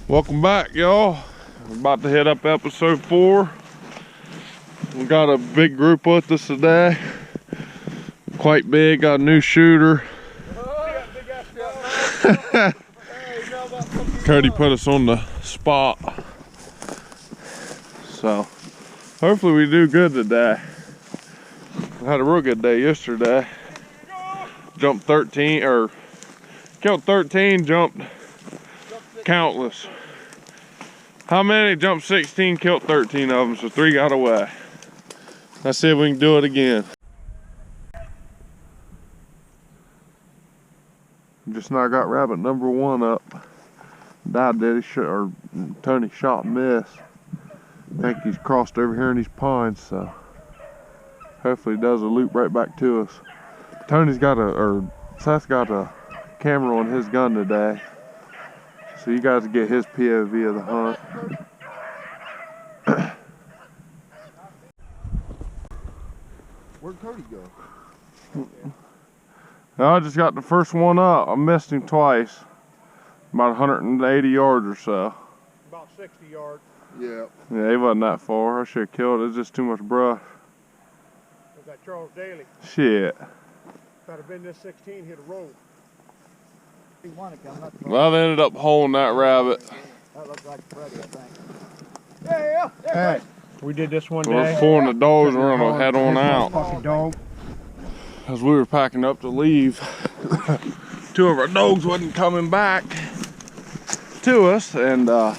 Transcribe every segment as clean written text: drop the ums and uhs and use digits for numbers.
Welcome back, y'all. We're about to hit up episode 4. We got a big group with us today. Quite big, got a new shooter. Cody put us on the spot. So hopefully we do good today. I had a real good day yesterday. Jumped 13, or killed 13, jumped countless. How many? Jumped 16, killed 13 of them, so 3 got away. Let's see if we can do it again. Just now got rabbit number 1 up. Died dead, or Tony shot and missed. I think he's crossed over here in these pines, so hopefully he does a loop right back to us. Tony's got Seth got a camera on his gun today, so you guys get his POV of the hunt. Where'd Cody go? I just got the first one up. I missed him twice. About 180 yards or so. About 60 yards. Yeah. Yeah, he wasn't that far. I should have killed it. It's just too much brush. Was that Charles Daly? Shit. If I'd have been this 16, he'd have rolled. Well, they ended up holding that rabbit. That looks like Freddy, I think. Yeah. Hey, we did this one We're day. pulling the dogs, we're gonna head on out. Fucking dog. As we were packing up to leave, 2 of our dogs wasn't coming back to us, and all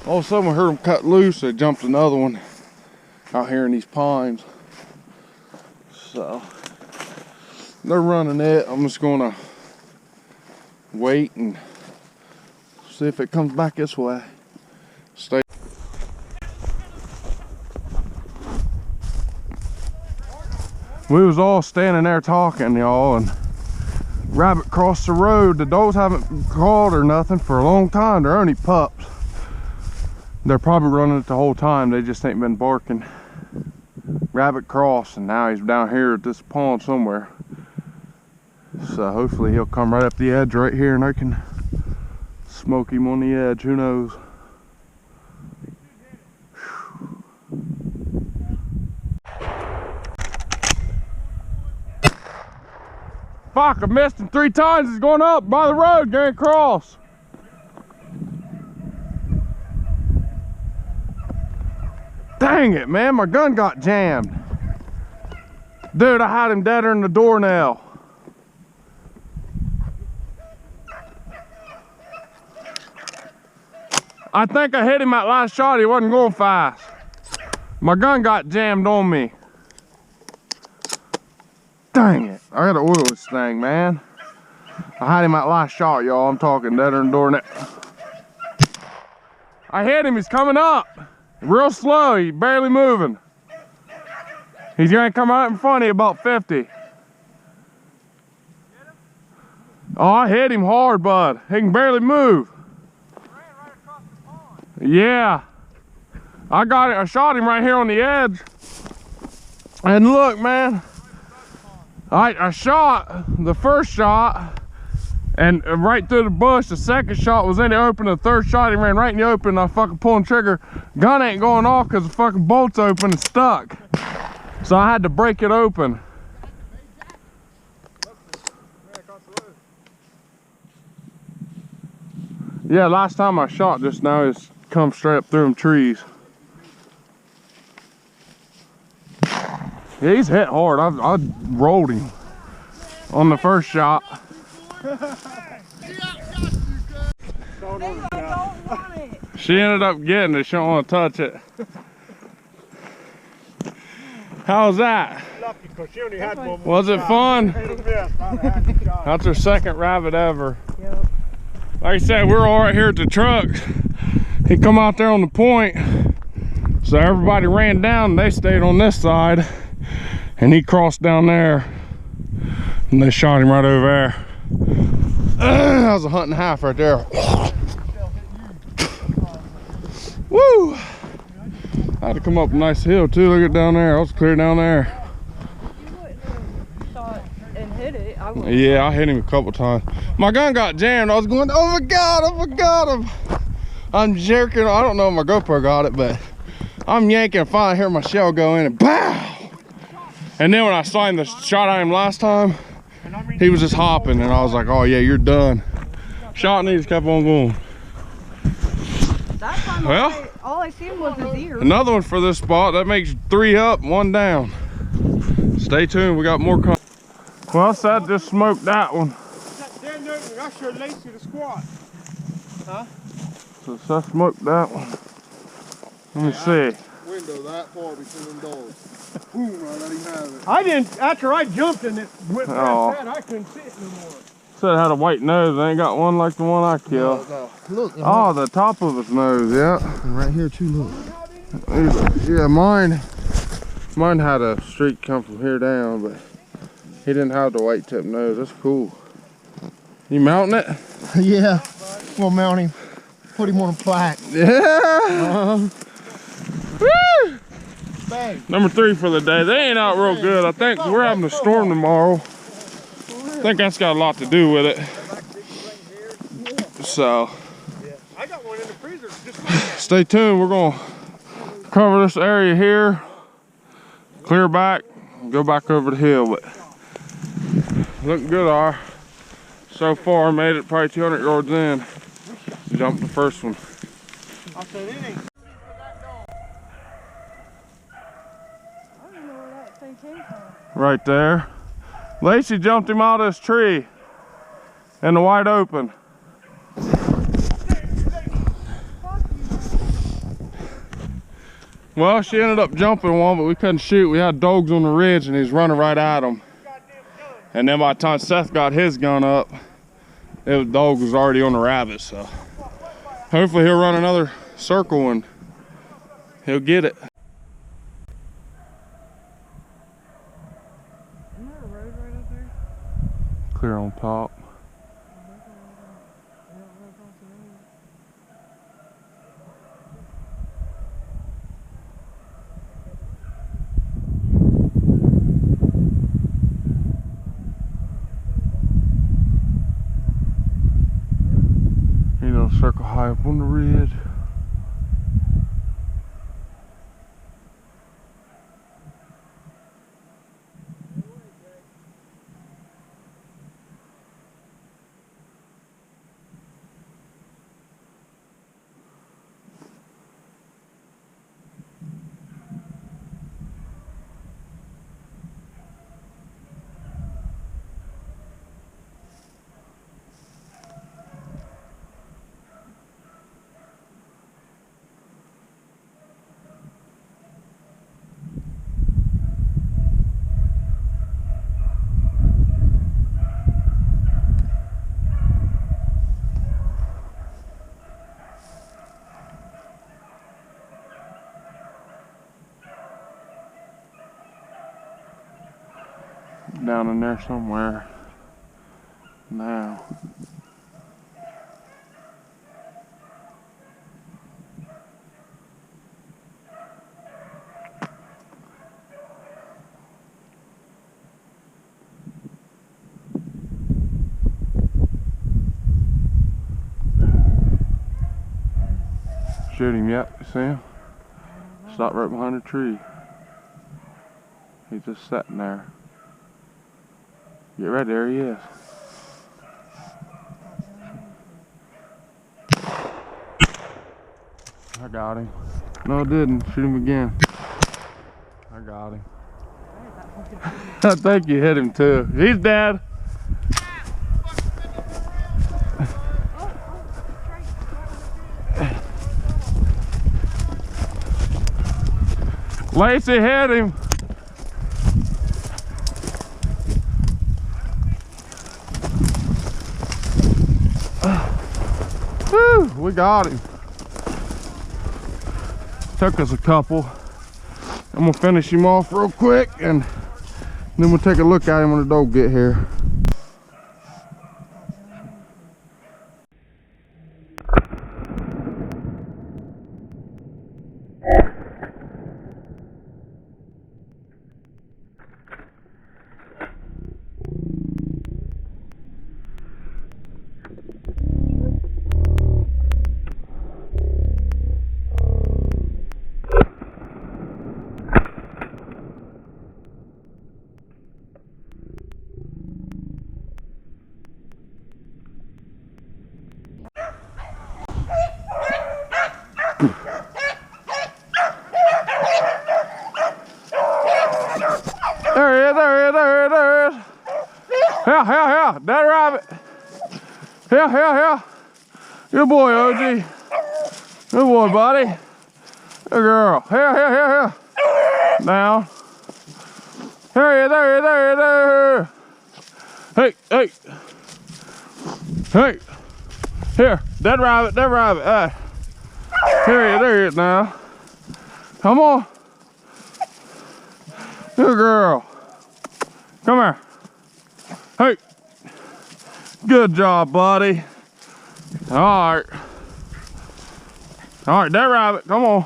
of a sudden we heard them cut loose. They jumped another one out here in these pines. So they're running it. I'm just gonna wait and see if it comes back this way. Stay. We was all standing there talking, y'all, and rabbit crossed the road. The dogs haven't called or nothing for a long time. They're only pups. They're probably running it the whole time. They just ain't been barking. Rabbit crossed, and now he's down here at this pond somewhere. So hopefully he'll come right up the edge right here, and I can smoke him on the edge. Who knows? Fuck, I missed him 3 times. He's going up by the road, going across. Dang it, man, my gun got jammed. Dude, I had him deader than the doornail. I think I hit him that last shot. He wasn't going fast. My gun got jammed on me. Dang it. I gotta oil this thing, man. I had him that last shot, y'all. I'm talking deader than doornail. I hit him. He's coming up. Real slow. He's barely moving. He's gonna come out in front of you about 50. Oh, I hit him hard, bud. He can barely move. Yeah. I got it. I shot him right here on the edge. And look, man. I shot the first shot and right through the bush. The second shot was in the open. The third shot, he ran right in the open. I fucking pulling trigger. Gun ain't going off because the fucking bolt's open and stuck. So I had to break it open. Yeah, last time I shot just now, it's come straight up through them trees. Yeah, he's hit hard. I rolled him on the first shot. She ended up getting it. She don't want to touch it. How's that? Lucky, 'cause she only had one. Was it fun? That's her second rabbit ever. Like I said, we're all right here at the truck. He come out there on the point, so everybody ran down and they stayed on this side, and he crossed down there and they shot him right over there. That was a hunt and a half right there. Woo! I had to come up a nice hill too. Look at down there. I was clear down there. and hit it, I would. Yeah, I hit him a couple times. My gun got jammed. I was going, oh my God him. I'm jerking. I don't know if my GoPro got it, but I'm yanking and finally hear my shell go in and BOW! And then when I signed the shot at him last time, he was just hopping and I was like, oh yeah, you're done. Shot and he just kept on going. That time Well, all I seen was his ear. another one for this spot. That makes 3 up, 1 down. Stay tuned, we got more coming. Well, Seth just smoked that one. I sure laced you to squat. Huh? So Seth smoked that one. Let me see. Window that far between them doors. Boom, I let him have it. I didn't, after I jumped and it went Oh. past that, I couldn't see it no more. Said it had a white nose. I ain't got one like the one I killed. No. Look. Oh, the top of his nose, yeah. And right here too, look. Yeah, mine had a streak come from here down, but he didn't have the white tip nose. That's cool. You mounting it? Yeah. We'll mount him. Put him on a plaque. Yeah. Woo! Bang. Number 3 for the day. They ain't out real good. I think we're having a storm tomorrow. I think that's got a lot to do with it. So, I got one in the freezer. stay tuned. We're gonna cover this area here, clear back, and go back over the hill. But looking good, so far. Made it probably 200 yards in. Jumped the first one. I said it ain't. I don't know where that thing came from. Right there. Lacey jumped him out of this tree in the wide open. Well, she ended up jumping one, but we couldn't shoot. We had dogs on the ridge and he's running right at him. And then by the time Seth got his gun up, the dog was already on the rabbit, so hopefully he'll run another circle and he'll get it. Isn't there a road right up there? Clear on top. You know, circle high up on the ridge. Down in there somewhere now. Shoot him yet, you see him? Stop right behind a tree. He's just sitting there. Get right there, he is. I got him. No, I didn't. Shoot him again. I got him. I think you hit him too. He's dead. Lacey hit him. Woo, we got him. Took us a couple. I'm gonna finish him off real quick and then we'll take a look at him when the dog get here. Yeah. Dead rabbit. Yeah. Good boy, OG. Good boy, buddy. Good girl. Here. Down. There. Hey. Here. Dead rabbit. There he is now. Come on. Good girl. Come here. Hey. Good job, buddy. Alright, dead rabbit, come on.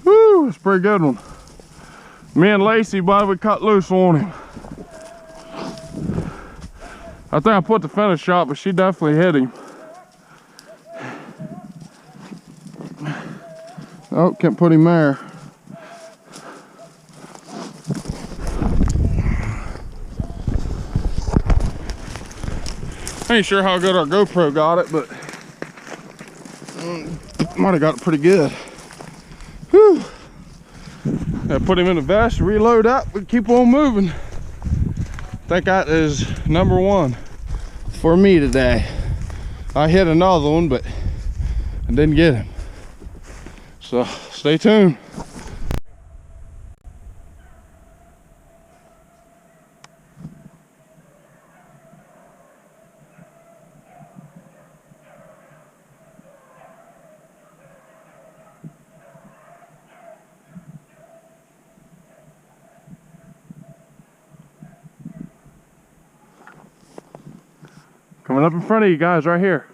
Woo, that's a pretty good one. Me and Lacey, buddy, we cut loose on him. I think I put the finish shot, but she definitely hit him. Oh, can't put him there. I ain't sure how good our GoPro got it, but might have got it pretty good. Whew. I put him in the vest, reload up, and keep on moving. I think that is number one for me today. I hit another one, but I didn't get him. So stay tuned. Coming up in front of you guys right here.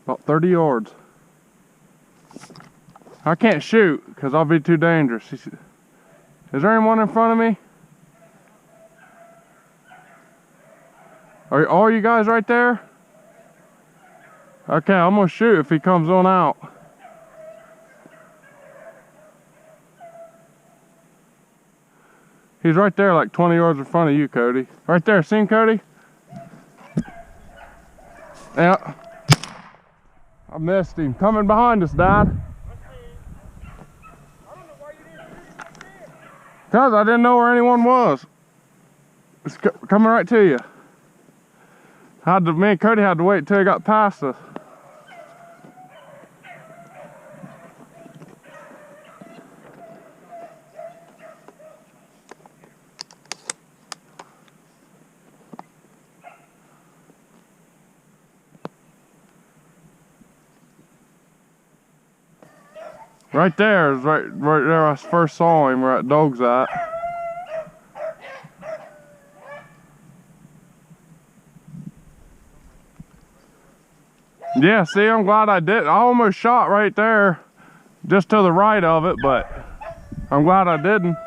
About 30 yards. I can't shoot because I'll be too dangerous. Is there anyone in front of me? Are all you guys right there? Okay, I'm gonna shoot if he comes on out. He's right there like 20 yards in front of you, Cody. Right there, see him, Cody? Yeah. I missed him. Coming behind us, Dad. Cause I didn't know where anyone was. It's coming right to you. Me and Cody had to wait till he got past us. Right there is right there I first saw him where that dog's at. Yeah, see, I'm glad I did. I almost shot right there, just to the right of it, but I'm glad I didn't.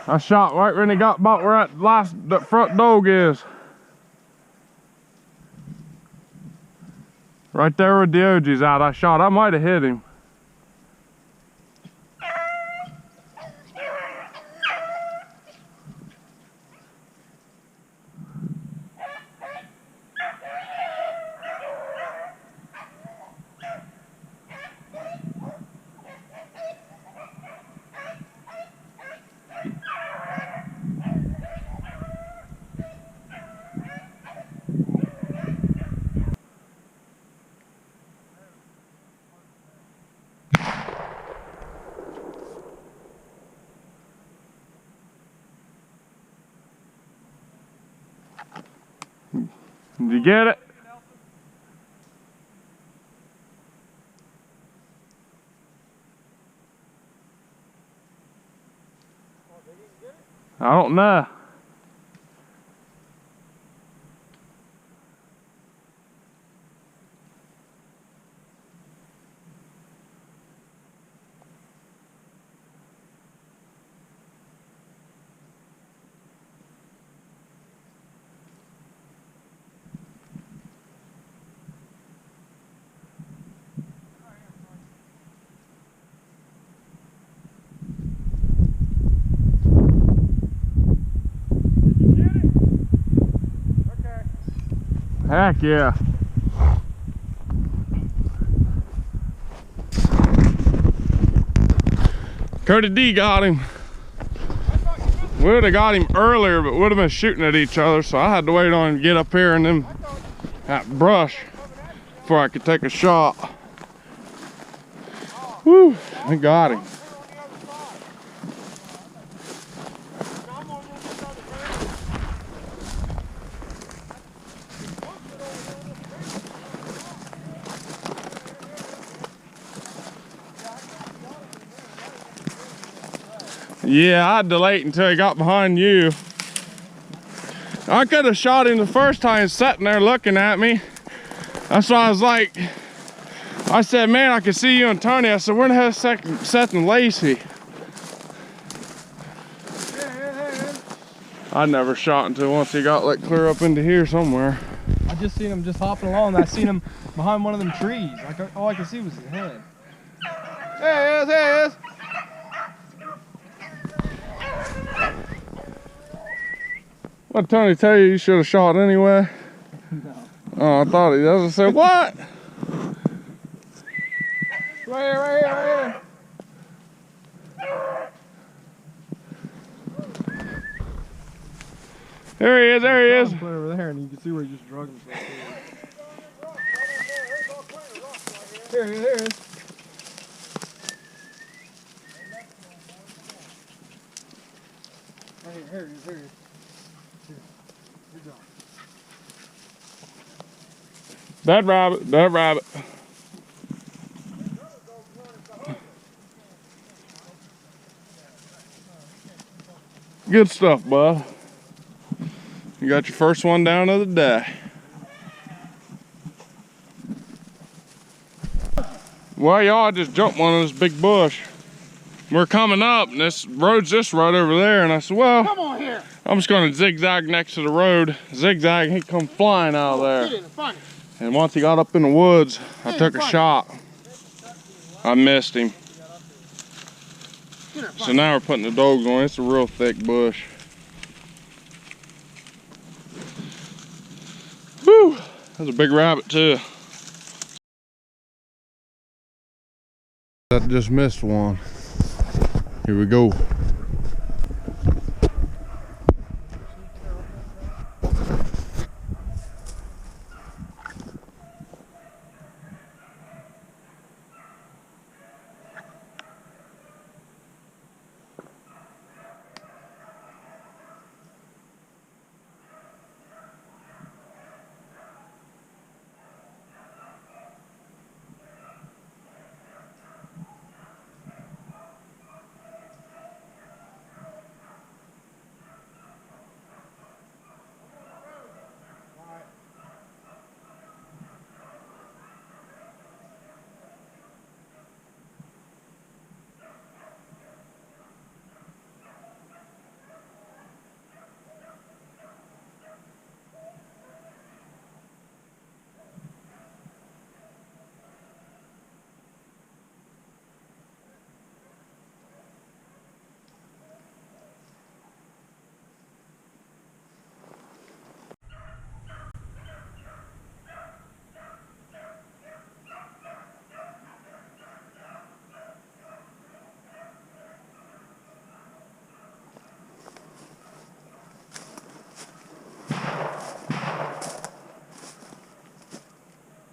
I shot right when he got about where that front dog is. Right there where the OG's out, I shot. I might have hit him. Did you get it? I don't know. Heck yeah. Cody D got him. We would have got him earlier, but would have been shooting at each other, so I had to wait on him to get up here and then that brush before I could take a shot. Woo, we got him. Yeah, I had to wait until he got behind you. I could have shot him the first time sitting there looking at me. That's why I was like, I said, man, I can see you and Tony. I said, where the hell is Seth and Lacey? I never shot until once he got like clear up into here somewhere. I just seen him just hopping along. I seen him behind one of them trees. All I could see was his head. There he is, there he is. What did Tony tell you? You should have shot anyway? No. Oh, I thought he does. I said, what? Right here, right here, right here. There he is, there he is. Put over there and you can see where he just drug himself. Here he is, there he is. Right here, here he is, here he is. Good job. That rabbit, that rabbit. Good stuff, bud. You got your first one down of the day. Well, y'all just jumped one of this big bush. We're coming up, and this road's just right over there. And I said, well, Come on here. I'm just going to zigzag next to the road. Zigzag, he come flying out of there. And once he got up in the woods, I took a shot. I missed him. So now we're putting the dogs on. It's a real thick bush. Whew, that's a big rabbit too. I just missed one. Here we go.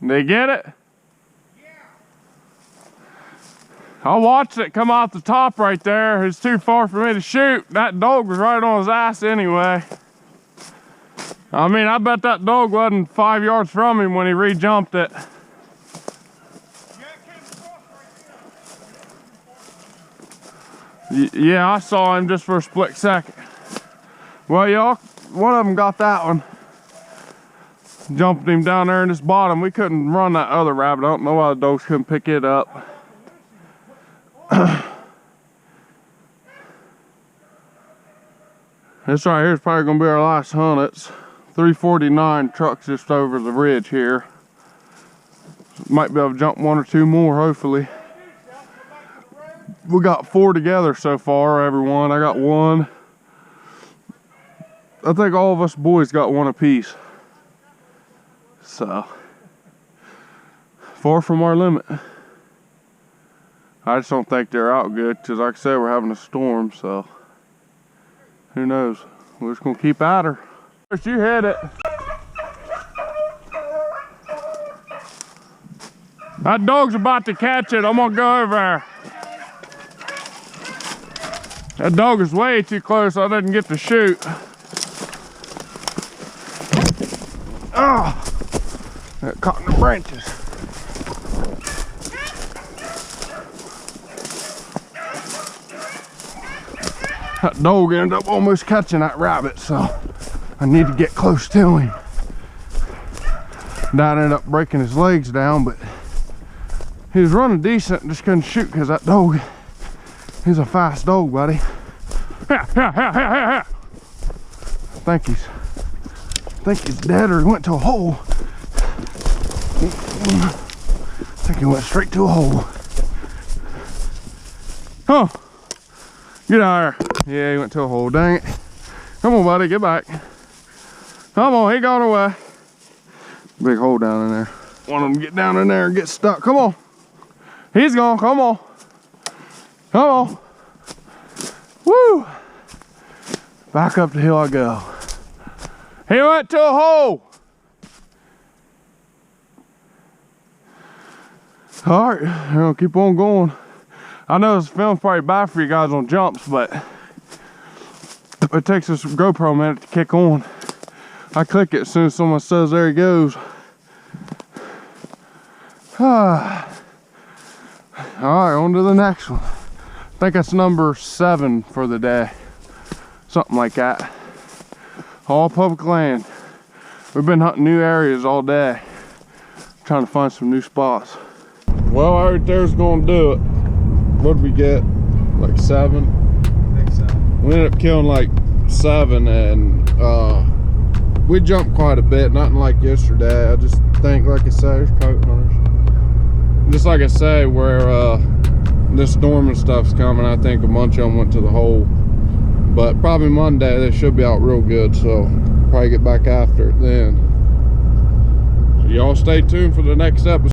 They get it? Yeah. I watched it come off the top right there. It's too far for me to shoot. That dog was right on his ass anyway. I mean, I bet that dog wasn't 5 yards from him when he re-jumped it. Yeah, I saw him just for a split second. Well, y'all, one of them got that one. Jumped him down there in this bottom. We couldn't run that other rabbit. I don't know why the dogs couldn't pick it up. This right here is probably gonna be our last hunt. It's 349 trucks just over the ridge here. Might be able to jump one or two more, hopefully. We got 4 together so far, everyone. I got one. I think all of us boys got one apiece. So, far from our limit. I just don't think they're out good because, like I said, we're having a storm, so who knows? We're just gonna keep at her. First, you hit it. That dog's about to catch it. I'm gonna go over there. That dog is way too close. I didn't get to shoot. Oh, got caught in the branches. That dog ended up almost catching that rabbit, so I need to get close to him. Dad ended up breaking his legs down, but he was running decent and just couldn't shoot because that dog, he's a fast dog, buddy. I think he's dead, or he went to a hole. I think he went straight to a hole. Oh, get out of there. Yeah, he went to a hole, dang it. Come on, buddy, get back. Come on, he got away. Big hole down in there. Want him to get down in there and get stuck. Come on. He's gone, come on. Come on. Woo. Back up the hill I go. He went to a hole. All right, I'm gonna keep on going. I know this film's probably bad for you guys on jumps, but it takes this GoPro a minute to kick on. I click it as soon as someone says, there he goes. All right, on to the next one. I think that's number 7 for the day. Something like that. All public land. We've been hunting new areas all day. Trying to find some new spots. Well, right there's gonna do it. What did we get? Like 7? I think so. We ended up killing like 7, and we jumped quite a bit, nothing like yesterday. I just think, like I say, there's coat hunters. Just like I say, where this storm and stuff's coming, I think a bunch of them went to the hole. But probably Monday they should be out real good, so probably get back after it then. So y'all stay tuned for the next episode.